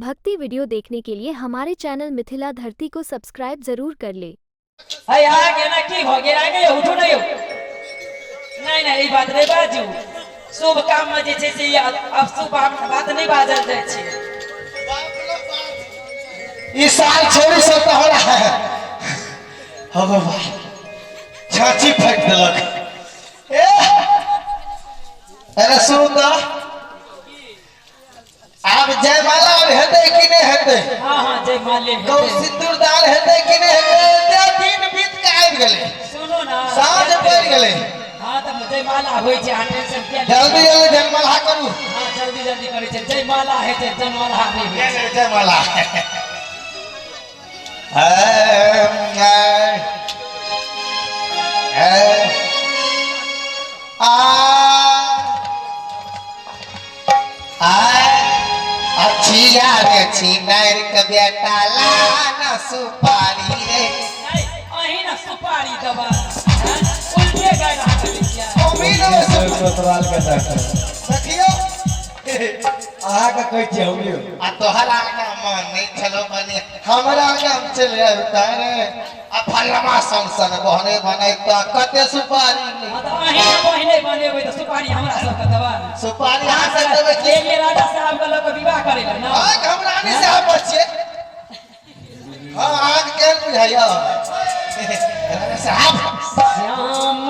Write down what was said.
भक्ति वीडियो देखने के लिए हमारे चैनल मिथिला धरती को सब्सक्राइब जरूर कर ले। है आगे ना की हो गया आगे उठो नहीं हो नहीं नहीं बात रे बाजू शुभ काम में जे छे से अब शुभ बात नहीं बाजल जाय छे इस साल छोड़ी सब तो हो रहा है हो बाबा छाची फट देलक ए अरे सुन तो अब जयमाला और हेते कि नहीं हेते हां हां जयमाले तो सिंदूरदान हेते कि नहीं हेते दिन बीत के आबि गेले सुनो ना साँझ पड़ गेले हां त जयमाला होई छै हां टेंशन के जल्दी जल्दी जयमाला करू हां जल्दी जल्दी करै छै जयमाला है छै जयमाला नहीं जयमाला छिया रे छिनार के बेटा लाना सुपारी रे अही ना सुपारी दबा उल्टे गए रहा क्या उम्मीद है कोतवाल का डॉक्टर देखियो आहा का कोई चाहिए आ तोहरा का मन नहीं चलो बने हमरा काम चले उतारे आ फलमा संसन बहने बने तो कते सुपारी अही ना बहने बनेबै त सुपारी हमरा सब के दबा सुपारी हां से देबे के ये राजा साहब के लोग विवाह करे ना आज हमरा नहीं से आप बच्चे हां आज के बुझाइयो राजा साहब श्याम